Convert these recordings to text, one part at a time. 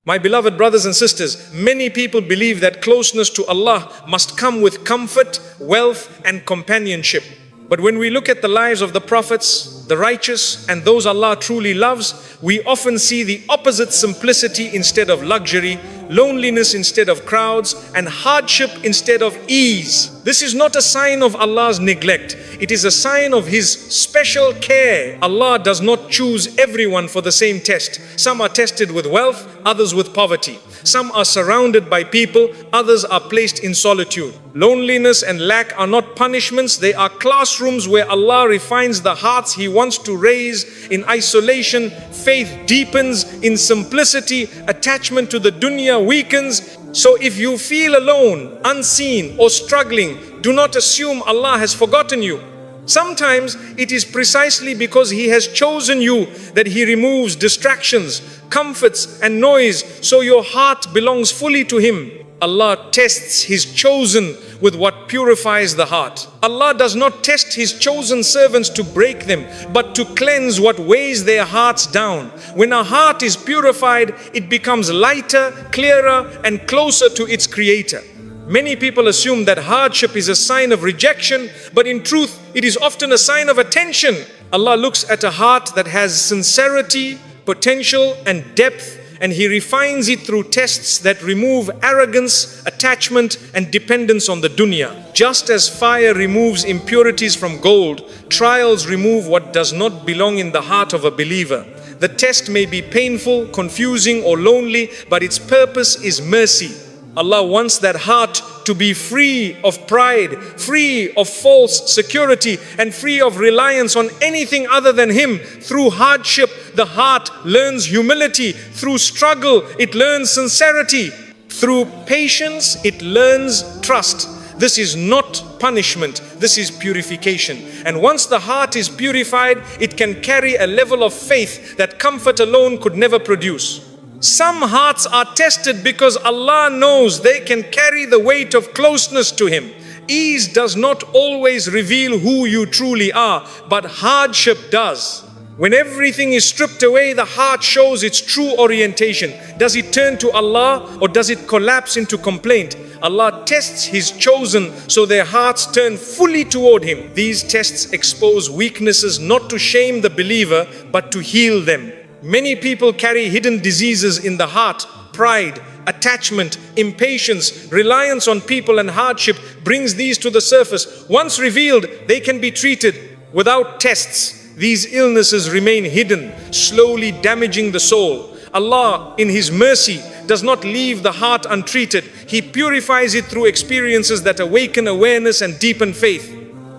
My beloved brothers and sisters, many people believe that closeness to Allah must come with comfort, wealth, and companionship. But when we look at the lives of the prophets, the righteous, and those Allah truly loves, we often see the opposite: simplicity instead of luxury, loneliness instead of crowds, and hardship instead of ease. This is not a sign of Allah's neglect. It is a sign of His special care. Allah does not choose everyone for the same test. Some are tested with wealth, others with poverty. Some are surrounded by people, others are placed in solitude. Loneliness and lack are not punishments, they are classrooms where Allah refines the hearts He wants to raise. In isolation, faith deepens. In simplicity, attachment to the dunya weakens. So if you feel alone, unseen, or struggling, do not assume Allah has forgotten you. Sometimes it is precisely because He has chosen you that He removes distractions, comforts, and noise, so your heart belongs fully to Him. Allah tests His chosen with what purifies the heart. Allah does not test His chosen servants to break them, but to cleanse what weighs their hearts down. When a heart is purified, it becomes lighter, clearer, and closer to its Creator. Many people assume that hardship is a sign of rejection, but in truth, it is often a sign of attention. Allah looks at a heart that has sincerity, potential, and depth, and He refines it through tests that remove arrogance, attachment, and dependence on the dunya. Just as fire removes impurities from gold, trials remove what does not belong in the heart of a believer. The test may be painful, confusing, or lonely, but its purpose is mercy. Allah wants that heart to be free of pride, free of false security, and free of reliance on anything other than Him. Through hardship, the heart learns humility. Through struggle, it learns sincerity. Through patience, it learns trust. This is not punishment, this is purification. And once the heart is purified, it can carry a level of faith that comfort alone could never produce. Some hearts are tested because Allah knows they can carry the weight of closeness to Him. Ease does not always reveal who you truly are, but hardship does. When everything is stripped away, the heart shows its true orientation. Does it turn to Allah or does it collapse into complaint? Allah tests His chosen so their hearts turn fully toward Him. These tests expose weaknesses not to shame the believer, but to heal them. Many people carry hidden diseases in the heart. Pride, attachment, impatience, reliance on people, and hardship brings these to the surface. Once revealed, they can be treated. Without tests, these illnesses remain hidden, slowly damaging the soul. Allah, in His mercy, does not leave the heart untreated. He purifies it through experiences that awaken awareness and deepen faith.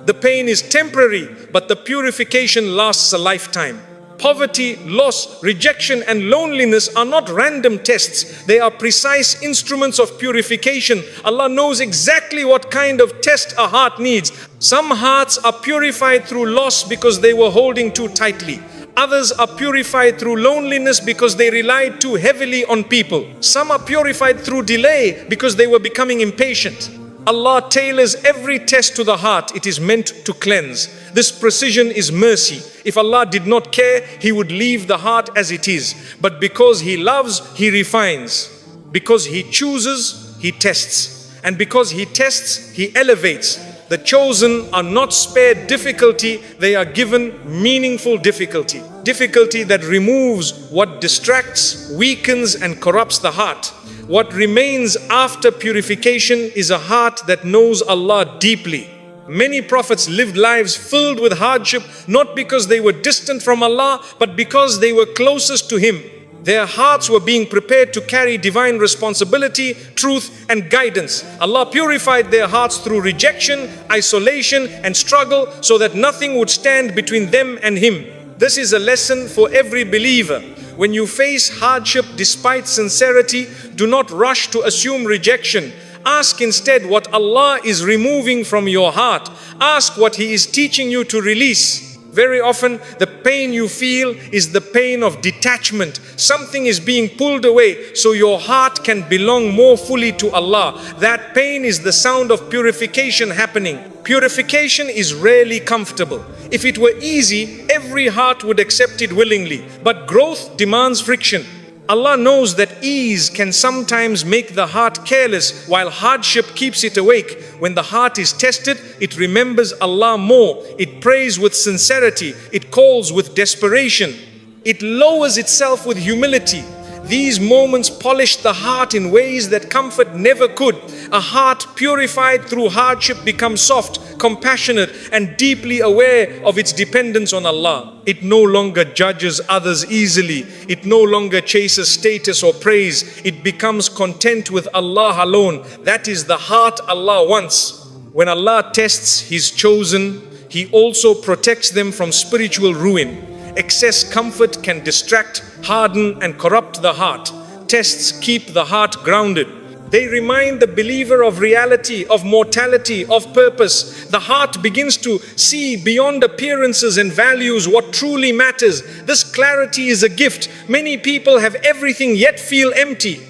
The pain is temporary, but the purification lasts a lifetime. Poverty, loss, rejection, and loneliness are not random tests. They are precise instruments of purification. Allah knows exactly what kind of test a heart needs. Some hearts are purified through loss because they were holding too tightly. Others are purified through loneliness because they relied too heavily on people. Some are purified through delay because they were becoming impatient. Allah tailors every test to the heart it is meant to cleanse. This precision is mercy. If Allah did not care, He would leave the heart as it is. But because He loves, He refines. Because He chooses, He tests. And because He tests, He elevates. The chosen are not spared difficulty, they are given meaningful difficulty. Difficulty that removes what distracts, weakens, and corrupts the heart. What remains after purification is a heart that knows Allah deeply. Many prophets lived lives filled with hardship, not because they were distant from Allah, but because they were closest to Him. Their hearts were being prepared to carry divine responsibility, truth, and guidance. Allah purified their hearts through rejection, isolation, and struggle so that nothing would stand between them and Him. This is a lesson for every believer. When you face hardship despite sincerity, do not rush to assume rejection. Ask instead what Allah is removing from your heart. Ask what He is teaching you to release. Very often, the pain you feel is the pain of detachment. Something is being pulled away so your heart can belong more fully to Allah. That pain is the sound of purification happening. Purification is rarely comfortable. If it were easy, every heart would accept it willingly. But growth demands friction. Allah knows that ease can sometimes make the heart careless, while hardship keeps it awake. When the heart is tested, it remembers Allah more. It prays with sincerity. It calls with desperation. It lowers itself with humility. These moments polish the heart in ways that comfort never could. A heart purified through hardship becomes soft, compassionate, and deeply aware of its dependence on Allah. It no longer judges others easily. It no longer chases status or praise. It becomes content with Allah alone. That is the heart Allah wants. When Allah tests His chosen, He also protects them from spiritual ruin. Excess comfort can distract, harden, and corrupt the heart. Tests keep the heart grounded. They remind the believer of reality, of mortality, of purpose. The heart begins to see beyond appearances and values what truly matters. This clarity is a gift. Many people have everything yet feel empty.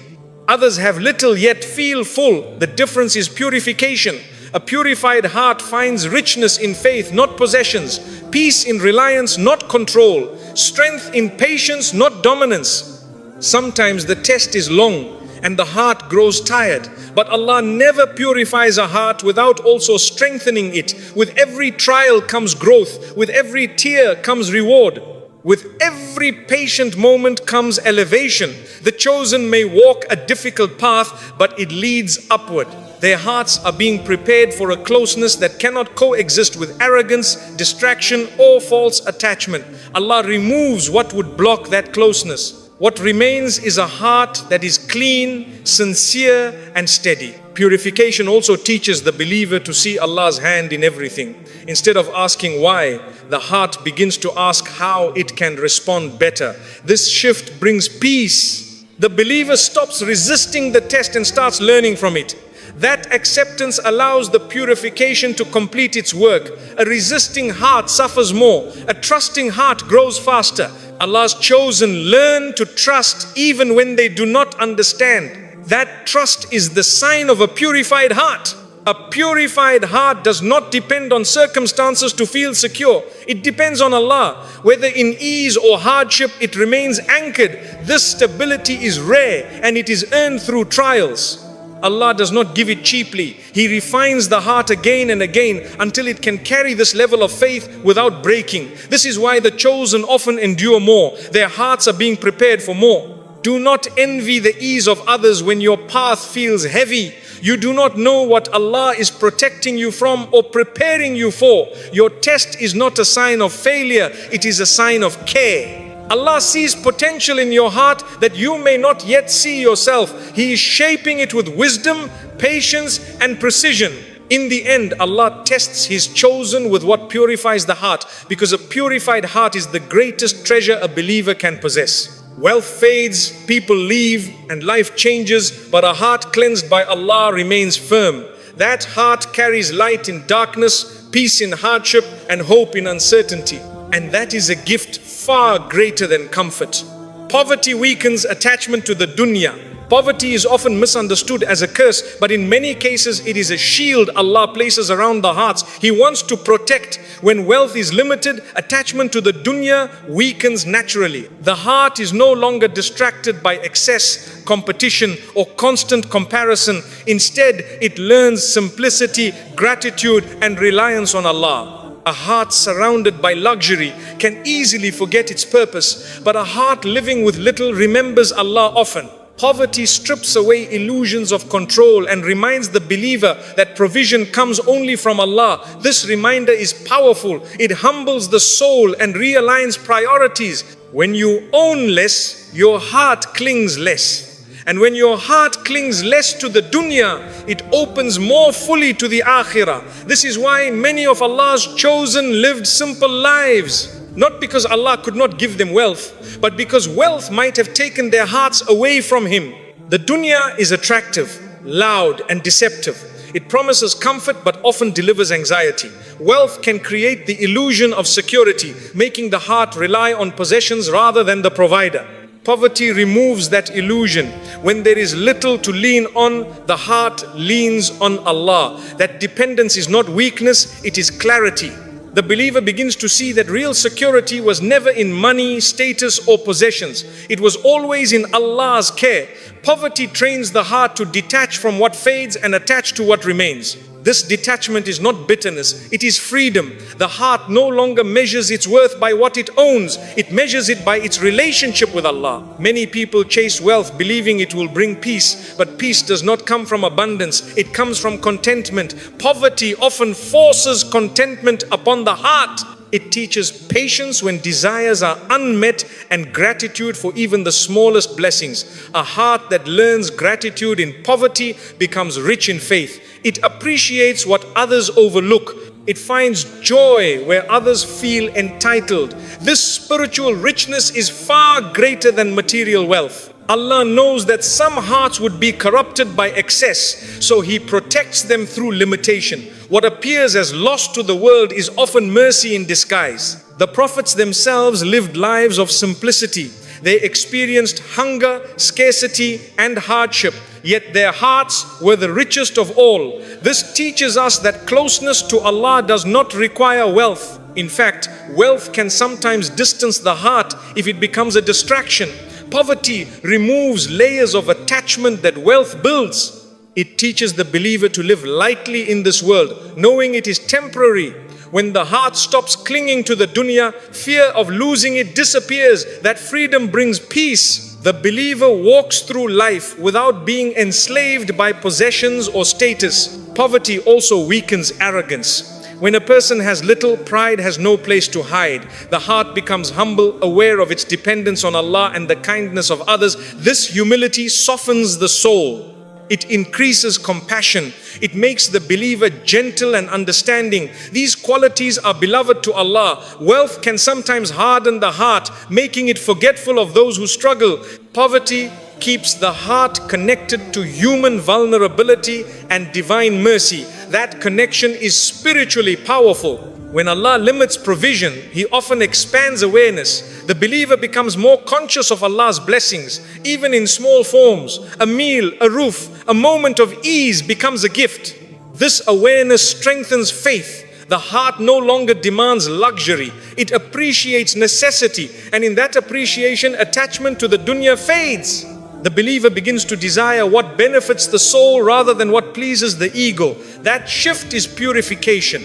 Others have little yet feel full. The difference is purification. A purified heart finds richness in faith, not possessions. Peace in reliance, not control. Strength in patience, not dominance. Sometimes the test is long and the heart grows tired. But Allah never purifies a heart without also strengthening it. With every trial comes growth. With every tear comes reward. With every patient moment comes elevation. The chosen may walk a difficult path, but it leads upward. Their hearts are being prepared for a closeness that cannot coexist with arrogance, distraction, or false attachment. Allah removes what would block that closeness. What remains is a heart that is clean, sincere, and steady. Purification also teaches the believer to see Allah's hand in everything. Instead of asking why, the heart begins to ask how it can respond better. This shift brings peace. The believer stops resisting the test and starts learning from it. That acceptance allows the purification to complete its work. A resisting heart suffers more. A trusting heart grows faster. Allah's chosen learn to trust even when they do not understand. That trust is the sign of a purified heart. A purified heart does not depend on circumstances to feel secure. It depends on Allah. Whether in ease or hardship, it remains anchored. This stability is rare and it is earned through trials. Allah does not give it cheaply. He refines the heart again and again until it can carry this level of faith without breaking. This is why the chosen often endure more. Their hearts are being prepared for more. Do not envy the ease of others when your path feels heavy. You do not know what Allah is protecting you from or preparing you for. Your test is not a sign of failure, it is a sign of care. Allah sees potential in your heart that you may not yet see yourself. He is shaping it with wisdom, patience, and precision. In the end, Allah tests His chosen with what purifies the heart, because a purified heart is the greatest treasure a believer can possess. Wealth fades, people leave, and life changes, but a heart cleansed by Allah remains firm. That heart carries light in darkness, peace in hardship, and hope in uncertainty. And that is a gift far greater than comfort. Poverty weakens attachment to the dunya. Poverty is often misunderstood as a curse, but in many cases it is a shield Allah places around the hearts. He wants to protect. When wealth is limited, attachment to the dunya weakens naturally. The heart is no longer distracted by excess, competition, or constant comparison. Instead, it learns simplicity, gratitude, and reliance on Allah. A heart surrounded by luxury can easily forget its purpose, but a heart living with little remembers Allah often. Poverty strips away illusions of control and reminds the believer that provision comes only from Allah. This reminder is powerful. It humbles the soul and realigns priorities. When you own less, your heart clings less. And when your heart clings less to the dunya, it opens more fully to the akhirah. This is why many of Allah's chosen lived simple lives. Not because Allah could not give them wealth, but because wealth might have taken their hearts away from Him. The dunya is attractive, loud, and deceptive. It promises comfort but often delivers anxiety. Wealth can create the illusion of security, making the heart rely on possessions rather than the provider. Poverty removes that illusion. When there is little to lean on, the heart leans on Allah. That dependence is not weakness, it is clarity. The believer begins to see that real security was never in money, status or possessions. It was always in Allah's care. Poverty trains the heart to detach from what fades and attach to what remains. This detachment is not bitterness, it is freedom. The heart no longer measures its worth by what it owns, it measures it by its relationship with Allah. Many people chase wealth believing it will bring peace, but peace does not come from abundance, it comes from contentment. Poverty often forces contentment upon the heart. It teaches patience when desires are unmet and gratitude for even the smallest blessings. A heart that learns gratitude in poverty becomes rich in faith. It appreciates what others overlook. It finds joy where others feel entitled. This spiritual richness is far greater than material wealth. Allah knows that some hearts would be corrupted by excess, so He protects them through limitation. What appears as loss to the world is often mercy in disguise. The prophets themselves lived lives of simplicity. They experienced hunger, scarcity and hardship, yet their hearts were the richest of all. This teaches us that closeness to Allah does not require wealth. In fact, wealth can sometimes distance the heart if it becomes a distraction. Poverty removes layers of attachment that wealth builds. It teaches the believer to live lightly in this world, knowing it is temporary. When the heart stops clinging to the dunya, fear of losing it disappears. That freedom brings peace. The believer walks through life without being enslaved by possessions or status. Poverty also weakens arrogance. When a person has little, pride has no place to hide. The heart becomes humble, aware of its dependence on Allah and the kindness of others. This humility softens the soul. It increases compassion. It makes the believer gentle and understanding. These qualities are beloved to Allah. Wealth can sometimes harden the heart, making it forgetful of those who struggle. Poverty keeps the heart connected to human vulnerability and divine mercy. That connection is spiritually powerful. When Allah limits provision, He often expands awareness. The believer becomes more conscious of Allah's blessings, even in small forms. A meal, a roof, a moment of ease becomes a gift. This awareness strengthens faith. The heart no longer demands luxury. It appreciates necessity, and in that appreciation, attachment to the dunya fades. The believer begins to desire what benefits the soul rather than what pleases the ego. That shift is purification.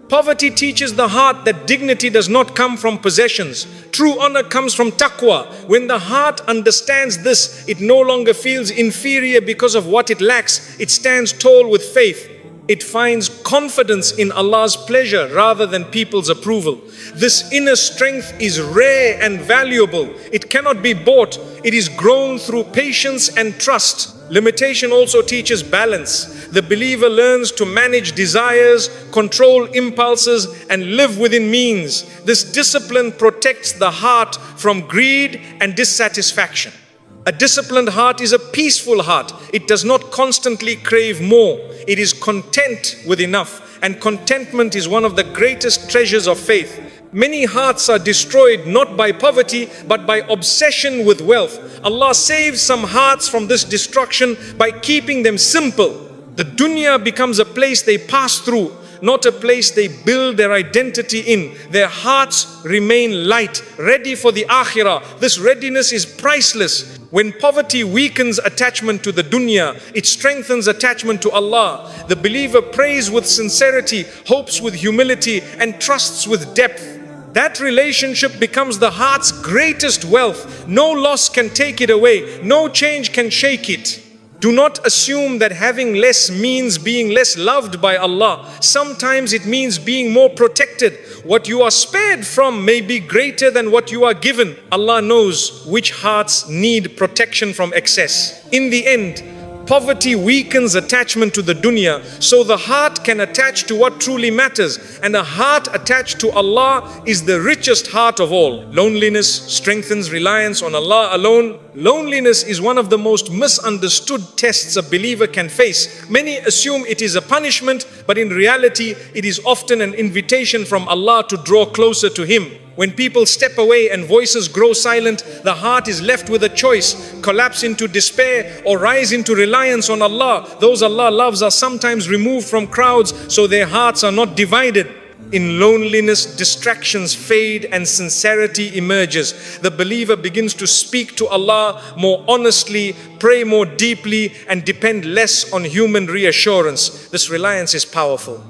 Poverty teaches the heart that dignity does not come from possessions. True honor comes from taqwa. When the heart understands this, it no longer feels inferior because of what it lacks. It stands tall with faith. It finds confidence in Allah's pleasure rather than people's approval. This inner strength is rare and valuable. It cannot be bought. It is grown through patience and trust. Limitation also teaches balance. The believer learns to manage desires, control impulses, and live within means. This discipline protects the heart from greed and dissatisfaction. A disciplined heart is a peaceful heart. It does not constantly crave more. It is content with enough. And contentment is one of the greatest treasures of faith. Many hearts are destroyed not by poverty, but by obsession with wealth. Allah saves some hearts from this destruction by keeping them simple. The dunya becomes a place they pass through, not a place they build their identity in. Their hearts remain light, ready for the akhirah. This readiness is priceless. When poverty weakens attachment to the dunya, it strengthens attachment to Allah. The believer prays with sincerity, hopes with humility, and trusts with depth. That relationship becomes the heart's greatest wealth. No loss can take it away. No change can shake it. Do not assume that having less means being less loved by Allah. Sometimes it means being more protected. What you are spared from may be greater than what you are given. Allah knows which hearts need protection from excess. In the end, poverty weakens attachment to the dunya, so the heart can attach to what truly matters, and a heart attached to Allah is the richest heart of all. Loneliness strengthens reliance on Allah alone. Loneliness is one of the most misunderstood tests a believer can face. Many assume it is a punishment, but in reality, it is often an invitation from Allah to draw closer to Him. When people step away and voices grow silent, the heart is left with a choice: collapse into despair or rise into reliance on Allah. Those Allah loves are sometimes removed from crowds, so their hearts are not divided. In loneliness, distractions fade and sincerity emerges. The believer begins to speak to Allah more honestly, pray more deeply, and depend less on human reassurance. This reliance is powerful.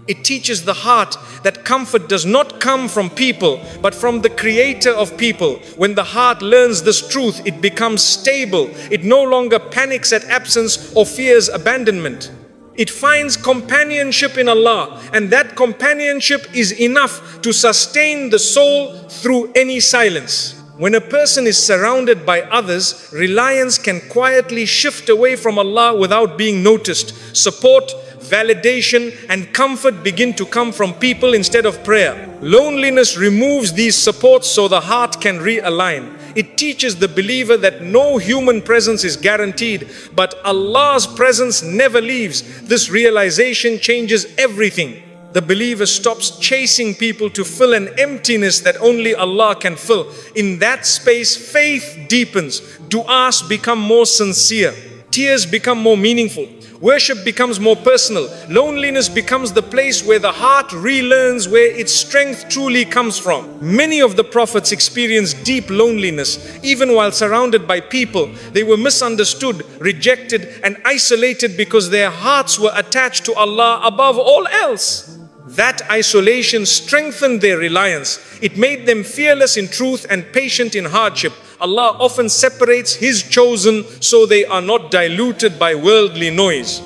It teaches the heart that comfort does not come from people, but from the Creator of people. When the heart learns this truth, it becomes stable. It no longer panics at absence or fears abandonment. It finds companionship in Allah, and that companionship is enough to sustain the soul through any silence. When a person is surrounded by others, reliance can quietly shift away from Allah without being noticed. Support, validation, and comfort begin to come from people instead of prayer. Loneliness removes these supports so the heart can realign. It teaches the believer that no human presence is guaranteed, but Allah's presence never leaves. This realization changes everything. The believer stops chasing people to fill an emptiness that only Allah can fill. In that space, faith deepens, du'as become more sincere, tears become more meaningful, worship becomes more personal. Loneliness becomes the place where the heart relearns where its strength truly comes from. Many of the prophets experienced deep loneliness. Even while surrounded by people, they were misunderstood, rejected, and isolated because their hearts were attached to Allah above all else. That isolation strengthened their reliance. It made them fearless in truth and patient in hardship. Allah often separates His chosen so they are not diluted by worldly noise.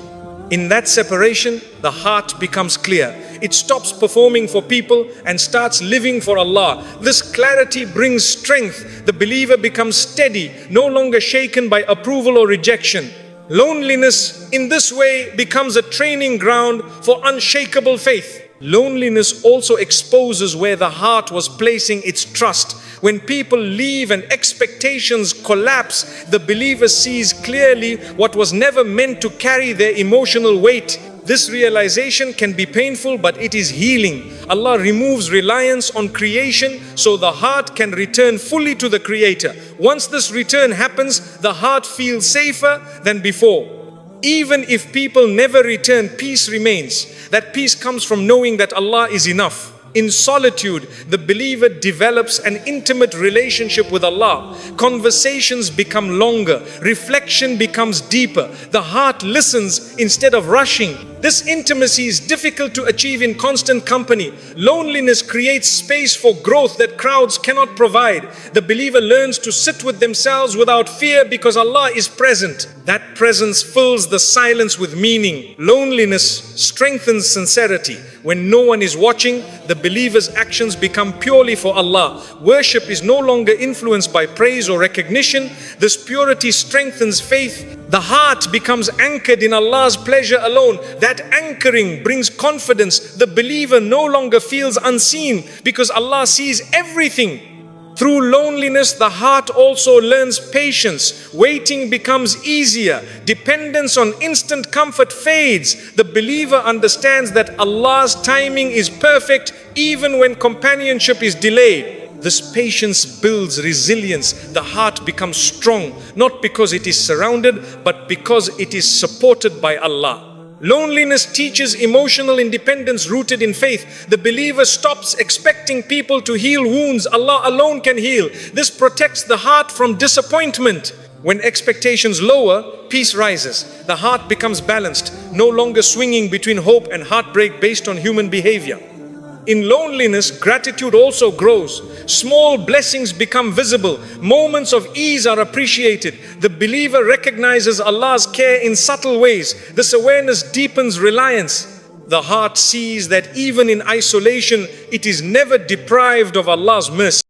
In that separation, the heart becomes clear. It stops performing for people and starts living for Allah. This clarity brings strength. The believer becomes steady, no longer shaken by approval or rejection. Loneliness in this way becomes a training ground for unshakable faith. Loneliness also exposes where the heart was placing its trust. When people leave and expectations collapse, the believer sees clearly what was never meant to carry their emotional weight. This realization can be painful, but it is healing. Allah removes reliance on creation so the heart can return fully to the Creator. Once this return happens, the heart feels safer than before. Even if people never return, peace remains. That peace comes from knowing that Allah is enough. In solitude, the believer develops an intimate relationship with Allah. Conversations become longer, reflection becomes deeper. The heart listens instead of rushing. This intimacy is difficult to achieve in constant company. Loneliness creates space for growth that crowds cannot provide. The believer learns to sit with themselves without fear because Allah is present. That presence fills the silence with meaning. Loneliness strengthens sincerity. When no one is watching, the believer's actions become purely for Allah. Worship is no longer influenced by praise or recognition. This purity strengthens faith. The heart becomes anchored in Allah's pleasure alone. That anchoring brings confidence. The believer no longer feels unseen because Allah sees everything. Through loneliness, the heart also learns patience. Waiting becomes easier. Dependence on instant comfort fades. The believer understands that Allah's timing is perfect even when companionship is delayed. This patience builds resilience. The heart becomes strong, not because it is surrounded, but because it is supported by Allah. Loneliness teaches emotional independence rooted in faith. The believer stops expecting people to heal wounds Allah alone can heal. This protects the heart from disappointment. When expectations lower, peace rises. The heart becomes balanced, no longer swinging between hope and heartbreak based on human behavior. In loneliness, gratitude also grows. Small blessings become visible. Moments of ease are appreciated. The believer recognizes Allah's care in subtle ways. This awareness deepens reliance. The heart sees that even in isolation, it is never deprived of Allah's mercy.